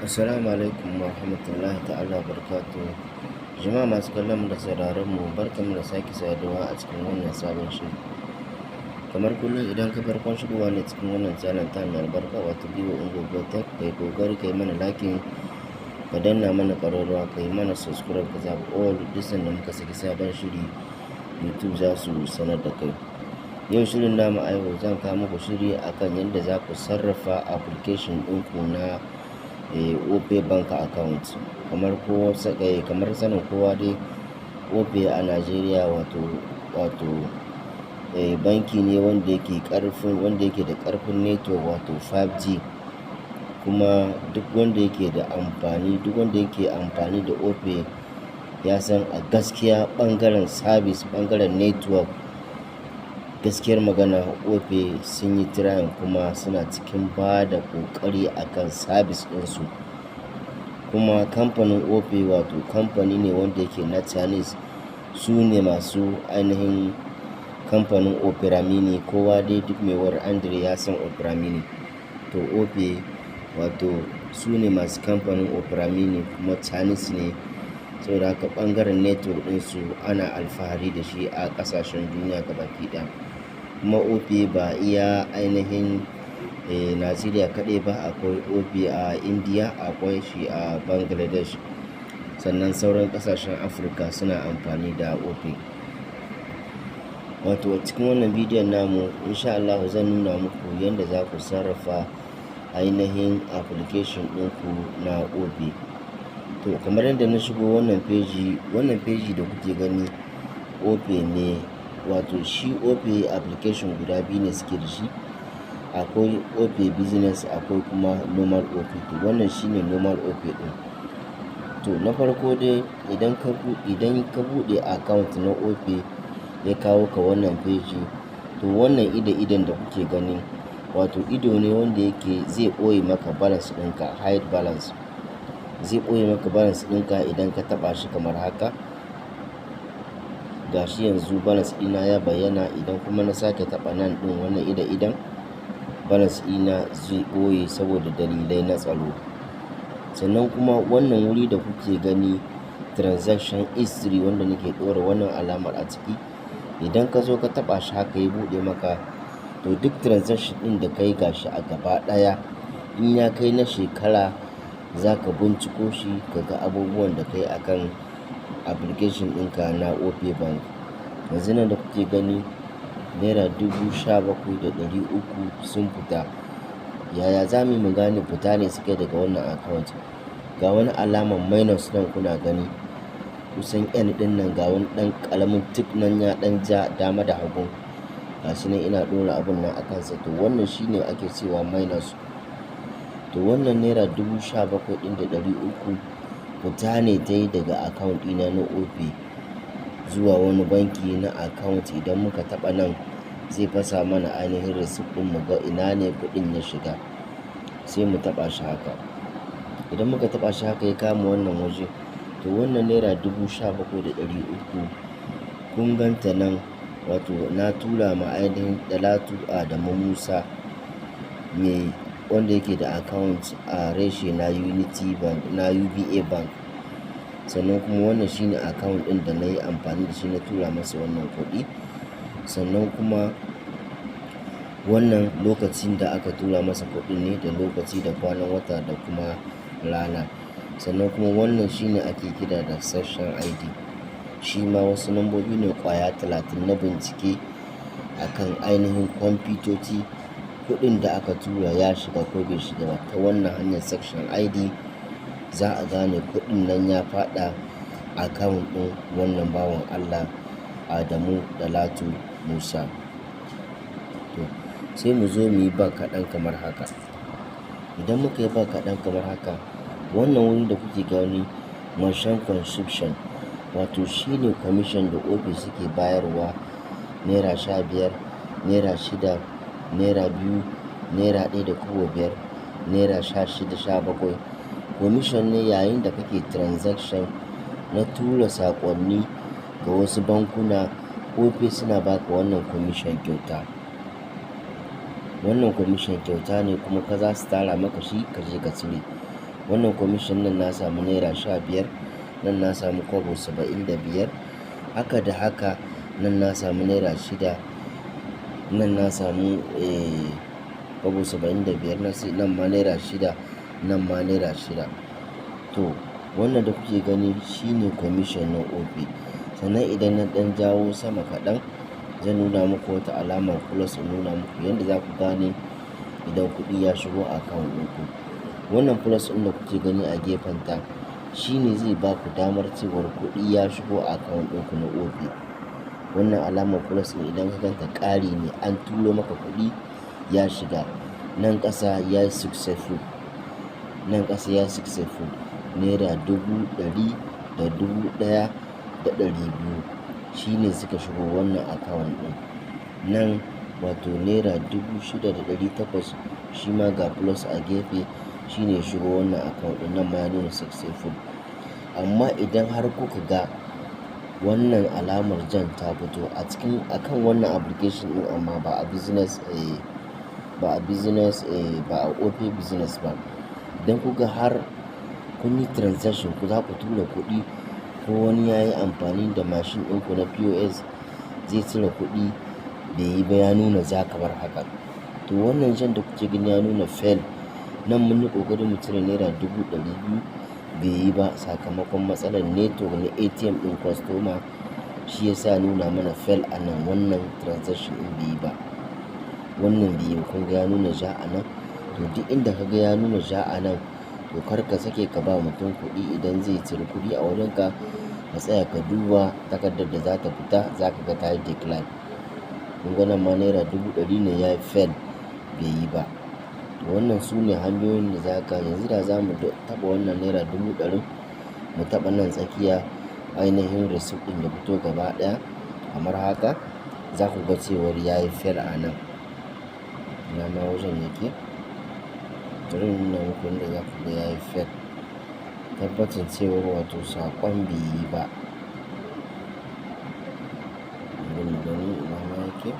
Assalamu alaikum wa rahmatullahi ta'ala wa barakatuhu. Jama'a masu kallon mu da sauraron mu, barkamu da sake saduwa a cikin wannan sabon shiri. Kamar kullum idan ka farkon shigowa ne cikin wannan channel ta mai albarka wato Bibo Ungogo Tech, kai kokari kai mana liking, ka danna mana ƙararrawa, kai mana subscribe, ka zaɓi all duk sanda muka saki sabon shiri YouTube za su sanar da kai. Yau shirin namu a yau zan kawo muku shiri akan yadda za ku sarrafa application ɗinku na opay bank account. Kamar sanin kowa dai opay a Najeriya wato banki ne wanda yake da ƙarfin network wato 5G, kuma duk wanda yake amfani da opay ya san a gaskiya ɓangaren service, ɓangaren network, gaskiyar magana opay sun yi trying kuma suna cikin ba da ƙoƙari akan service ɗinsu. Kuma kamfanin opay wato kamfani ne wanda yake na Chinese, su ne masu ainihin kamfanin opera mini. Kowa dai duk mai war Andre ya san opera mini, to opay wato su ne masu kamfanin opera mini kuma Chinese ne. Saboda haka ɓangaren network ɗinsu ana alfahari da shi a ƙasashen duniya gabaki ɗaya. Kuma opay ba iya ainihin Najeriya kaɗai ba, akwai opay a India, akwai shi a Bangladesh, sannan sauran ƙasashen Afirka suna amfani da opay. Wato a cikin wannan bidiyon namu insha Allah zan nuna muku yadda za ku sarrafa ainihin application ɗinku na opay. To kamar yadda na shigo wannan feji da kuke gani opay ne. Wato shi opay application guda biyu ne suke da shi, akwai opay business akwai kuma normal opay. To wannan shine normal opay ɗin. To na farko dai idan ka buɗe account na opay ya kawo ka wannan feji, to wannan idon da kuke gani wato ido ne wanda yake zai ɓoye maka balance ɗinka, hide balance. Zai ɓoye maka balance ɗinka idan ka taɓa shi kamar haka. Gashi yanzu balance ɗina ya bayyana. Idan kuma na sake taɓa nan ɗin wannan idon, balance ɗina zai ɓoye saboda dalilai na tsaro. Sannan kuma wannan wuri da kuke gani transaction history wanda nake ɗora wannan alamar a ciki, idan ka zo ka taɓa shi haka ya buɗe maka, to duk transaction ɗin da kai gashi a gaba ɗaya, in ya kai na shekara za ka binciko shi ka ga abubuwan da kai akan application ɗinka na opay bank. Yanzu nan da kuke gani naira 17,300 sun fita. Yaya za mu gane fita ne suke daga wannan account? Ga wani alaman minus nan kuna gani kusan n ɗin nan, ga wani ɗan ƙaramin tick nan ya ɗan ja dama da hagu. Gashi nan ina ɗora abun nan a kansa, to wannan shine ake cewa minus. To wannan naira 17,300 fita ne ta yi daga account ɗina na opay zuwa wani banki na account. Idan muka taɓa nan zai fasa mana ainihin receipt ɗin mu ga ina ne kuɗin ya shiga, sai mu taɓa shi haka. Idan muka taɓa shi haka ya kama wannan waje, to wannan naira 17,300 kun ganta nan. Wato na tura ma ainihin Dalatu Adamu Musa wanda yake da account a reshe na Unity Bank na UBA Bank. Sannan kuma wannan shine account ɗin da na yi amfani da shi na tura masa wannan kuɗi. Sannan kuma wannan lokacin da aka tura masa kuɗin ne, da lokaci da kwanan wata da kuma rana. Sannan kuma wannan shine ake kira da session ID. Shi ma wasu lambobi ne ƙwaya 30 na bincike akan ainihin kwamfutoci, kuɗin da aka tura ya shiga ko bai shiga ba. Ta wannan hanyar section ID za a gane kuɗin nan ya faɗa account ɗin wannan bawan Allah Adamu Dalatu Musa. To sai mu zo mu yi ba kaɗan kamar haka. Idan muka yi ba kaɗan kamar haka, wannan wuri da kuke gani merchant consumption, wato shine commission da opay suke bayarwa, naira 15, naira 6, naira 2, naira 1.5, naira 16, 17. Commission ne yayin da kake transaction na tura saƙonni ga wasu bankuna. Opay suna baka wannan commission kyauta. Wannan commission kyauta ne kuma ka za su tara maka shi ka je ka cire. wannan commission nan na samu naira 15, nan na samu kwabo 75, haka da haka nan na samu naira 6, nan na samu kwabo 75, nan ma naira 6, nan ma naira 6. To wannan da kuke gani shine commission na opay. Sannan idan na ɗan jawo sama kaɗan zan nuna muku wata alamar plus, in nuna muku yadda za ku gane idan kuɗi ya shigo account ɗinku. Wannan plus ɗin da kuke gani a gefenta shine zai ba ku damar cewar kuɗi ya shigo account ɗinku na opay. Wannan alamar plus ɗin idan ka ganta ƙari ne, an turo maka kuɗi ya shiga. Nan ƙasa ya successful, nan ƙasa ya successful, naira 100,000 da 1,200 shine suka shigo wannan account ɗin. Nan wato naira 6,800 shi ma ga plus a gefe shine shigo wannan account ɗin, nan ma ya nuna successful. Amma idan har kuka ga wannan alamar jan ta fito akan wannan application ɗin, amma ba a business ba a opay business ba, idan kuka har kun yi transaction ku za ku tura kuɗi ko wani ya yi amfani da mashin ɗinku na POS zai cire kuɗi bai yi ba, ya nuna za kamar haka, to wannan jan da kuke gani ya nuna fail. Nan mun yi ƙoƙarin mu cire naira 200,000 bai yi ba sakamakon matsalar network na ATM ɗin customer, shi yasa nuna mana fail a nan. Wannan transaction ɗin bai yi ba, wannan bai yi, kun ga ya nuna ja a nan. To duk inda ka ga ya nuna ja a nan to kar ka sake ka ba mutum kuɗi idan zai cire kuɗi a wurinka, ka tsaya ka duba takardar da za ta fita, za ka ga ta yi decline. Kun ga nan ma naira 100,000 ne ya yi fail bai yi ba. To wannan su ne hanyoyin da za ka, yanzu da za mu taɓa wannan naira 100,000 mu taɓa nan tsakiya ainihin receipt ɗin ya fito gaba ɗaya kamar haka, za ku ga cewar ya yi fail a nan. Ina ma wajen yake? Bari in nuna muku inda za ku ga ya yi fail. Tabbacin cewar wato saƙon bai yi ba. Bari mu gani ina ma yake?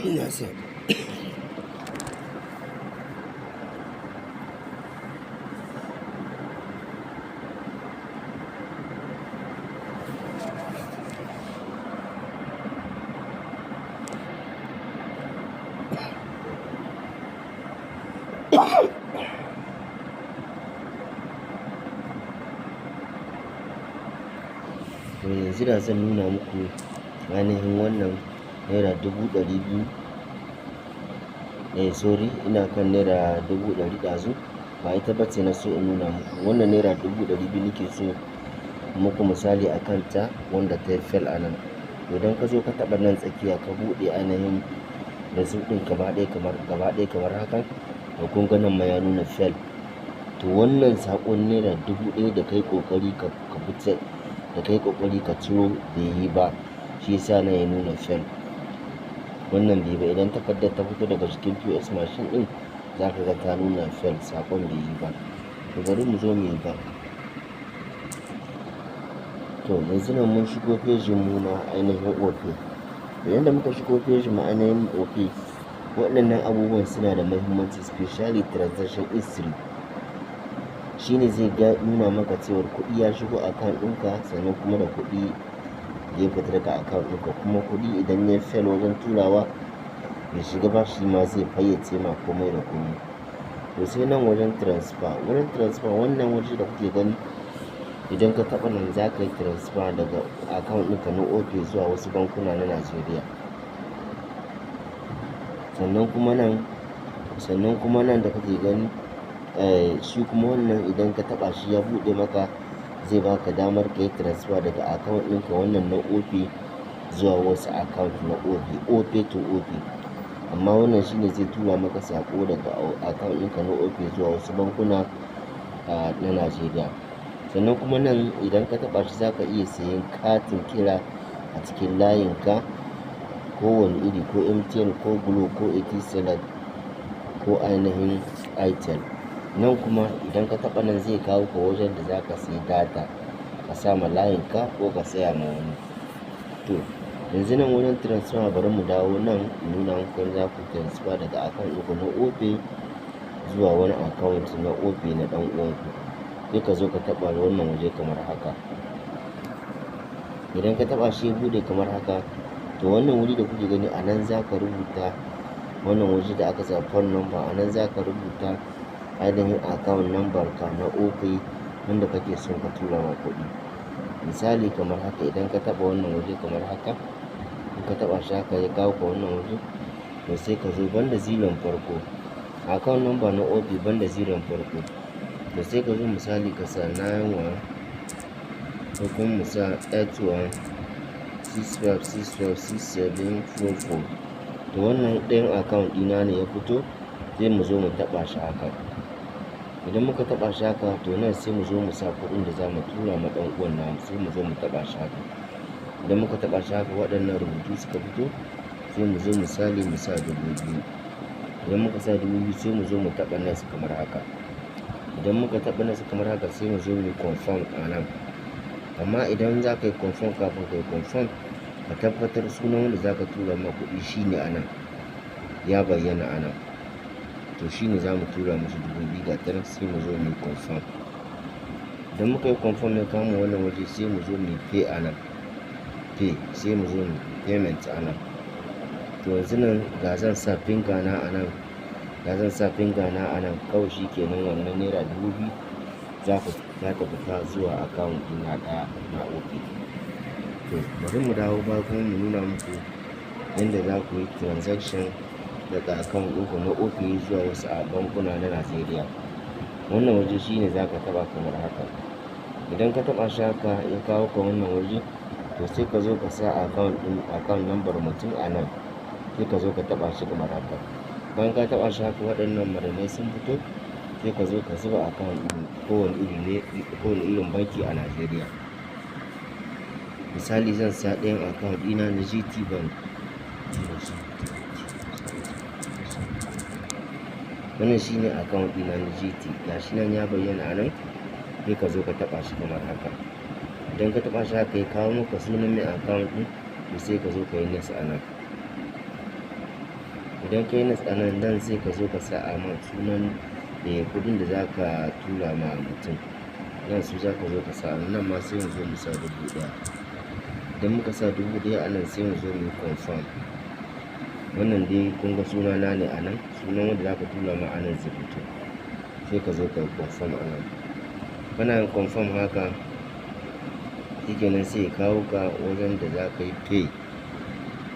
Yes, sir. To yanzu da zan nuna muku ainihin wannan naira 200,000. Sorry, ina kan naira 100,000 ɗazu, ba ita ba ce na so in nuna muku. Wannan naira 200,000 nake so muku misali a kanta wanda ta yi fail a nan. To idan ka zo ka taɓa nan tsakiya ka buɗe ainihin receipt ɗin gaba ɗaya kamar haka, to kun ga nan ma ya nuna fail. To wannan saƙon naira 1,000 da kai ƙoƙari ka fitar, da kai ƙoƙari ka ciro bai yi ba, shi yasa nan ya nuna fail. Wannan bai ba, idan takardar ta fito daga cikin POS machine ɗin za ka ga ta nuna fail, saƙon bai yi ba. To bari mu zo mu yi ba. To yanzu nan mun shigo pejin mu na ainihin opay. To yanda muka shigo pejin mu ainihin opay, waɗannan abubuwan suna da muhimmanci, especially transaction history. Shine zai nuna maka cewar kuɗi ya shigo account ɗinka, sannan kuma da kuɗi da ya fita daga account ɗinka, kuma kuɗi idan ya fail wajen turawa bai shiga ba, shi ma zai fayyace ma komai da komai. To sai nan wajen transfer, wannan waje da kuke gani idan ka taɓa nan za ka yi transfer daga account ɗinka na opay zuwa wasu bankuna na Najeriya. Sannan kuma nan da kake gani shi kuma wannan idan ka taɓa shi ya buɗe maka, zai baka damar ka yi transfer daga account ɗinka wannan na opay zuwa wasu account na opay to opay. Amma wannan shine zai tura maka saƙo daga account ɗinka na opay zuwa wasu bankuna na Najeriya. Sannan kuma nan idan ka taɓa shi za ka iya sayen katin kira a cikin layinka kowane iri, ko MTN ko Glo ko Etisalat ko ainihin Itel. Nan kuma idan ka taɓa nan zai kawo ka wajen da za ka sayi data ka sa ma layinka ko ka saya ma wani. To yanzu nan wajen transfer bari mu dawo nan in nuna muku za ku transfer daga account ɗinku na opay zuwa wani account na opay na ɗan uwanku. Sai ka zo ka taɓa wannan waje kamar haka. Idan ka taɓa shi ya buɗe kamar haka, to wannan wuri da kuke gani a nan za ka rubuta wannan waje da aka sa phone number, a nan za ka rubuta ainihin account number ka na opay wanda kake son ka tura ma kuɗi. Misali kamar haka, idan ka taɓa wannan waje kamar haka, in ka taɓa shi haka ya kawo ka wannan waje, to sai ka zo banda ziron farko, account number na opay banda ziron farko, to sai ka zo misali ka sa 91 ko kuma mu sa 81 65656744. to wannan ɗayan account ɗina ne ya fito, sai mu zo mu taɓa shi haka. Idan muka taɓa shi haka, to nan sai mu zo mu sa kuɗin da za mu tura ma ɗan uwan namu, sai mu zo mu taɓa shi haka. Idan muka taɓa shi haka waɗannan rubutu suka fito, sai mu zo misali mu sa 2000. Idan muka sa 2000 sai mu zo mu taɓa next kamar haka. Idan muka taɓa next kamar haka sai mu zo mu confirm a nan. Amma idan za ka yi confirm, kafin ka yi confirm ka tabbatar sunan wanda za ka tura ma kuɗi shine a nan ya bayyana a nan, to shine za mu tura musu 2000 ga ta nan, sai mu zo mu yi confirm. Idan muka yi confirm ya kama wannan waje sai mu zo mu yi pay a nan, pay, sai mu zo mu payment a nan. To yanzu nan ga zan sa finger na a nan, ga zan sa finger na a nan, kawai shi kenan wannan naira 2000 za ta fita zuwa account ɗina ɗaya na opay. To bari mu dawo ba kuma mu nuna muku yadda za ku yi transaction daga account ɗinku na opay zuwa wasu bankuna na Najeriya. Wannan waje shine za ka taɓa kamar haka. Idan ka taɓa shi haka ya kawo ka wannan waje, to sai ka zo ka sa account number mutum a nan, sai ka zo ka taɓa shi kamar haka. Bayan ka taɓa shi haka waɗannan madanai sun fito, sai ka zo ka zuba account ɗin kowane irin banki a Najeriya. Misali zan sa ɗayan account ɗina na GT Bank. Wannan shine account ɗina na GT, gashi nan ya bayyana a nan, sai ka zo ka taɓa shi kamar haka. Idan ka taɓa shi haka ya kawo maka sunan mai account ɗin, to sai ka zo ka yi next a nan. Idan ka yi next a nan, dan sai ka zo ka sa a man sunan kuɗin da za ka tura ma mutum, nan su za ka zo ka sa. Nan ma sai mu zo mu sa 1000. Idan muka sa 1000 a nan sai mu zo mu yi confirm. Wannan dai kun ga sunana ne a nan, sunan wanda za ka tura ma a nan zai fito, sai ka zo ka yi confirm a nan. Kana yin confirm haka, shikenan sai ya kawo ka wajen da za ka yi pay,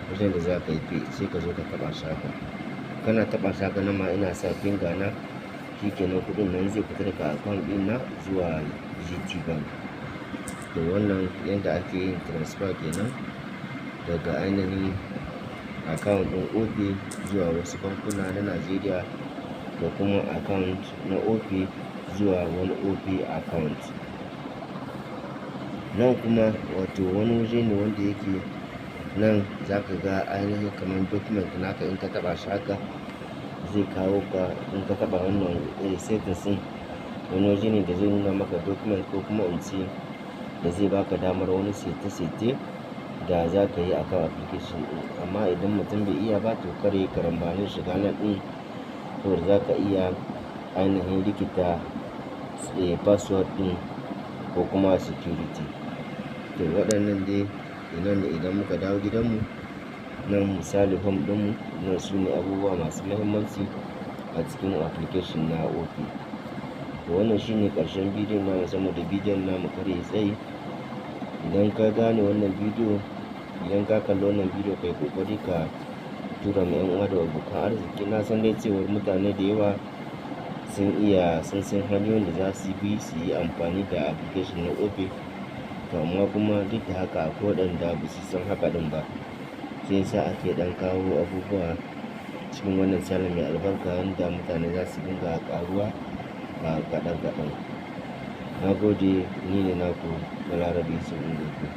wajen da za ka yi pay, sai ka zo ka taɓa shi haka. Kana taɓa shi haka, nan ma ina sa finger na, shikenan kuɗin nan zai fita daga account ɗin na zuwa GT Bank. To wannan yadda ake yin transfer kenan daga ainihin account ɗin opay zuwa wasu bankuna na Najeriya, da kuma account na opay zuwa wani opay account. Nan kuma wato wani waje ne wanda yake nan za ka ga ainihin kamar document naka, in ka taɓa shi haka zai kawo ka, in ka taɓa wannan settings ɗin, wani waje ne da zai nuna maka document, ko kuma in ce da zai baka damar wani sete da za ka yi akan application ɗin. Amma idan mutum bai iya ba, to kar ya karambanin shiga nan ɗin, saboda za ka iya ainihin rikita password ɗin ko kuma security. To waɗannan dai nan ne idan muka dawo gidanmu, nan misali home ɗinmu, nan su ne abubuwa masu muhimmanci a cikin application na opay. To wannan shine ƙarshen bidiyon namu, saboda bidiyon namu kar ya tsayi. Idan ka gane wannan bidiyo, idan ka kalli wannan bidiyo, kai kokari ka tura ma 'yan uwa da abokan arziki. Na san dai cewar mutane da yawa sun san hanyoyin da za su bi su yi amfani da application na opay, to amma kuma duk da haka akwai waɗanda ba su san haka ɗin ba, sai yasa ake ɗan kawo abubuwa cikin wannan channel mai albarka, yanda mutane za su dinga ƙaruwa kaɗan kaɗan. Na gode, ni ne naku Balarabe Yusuf Ngoko.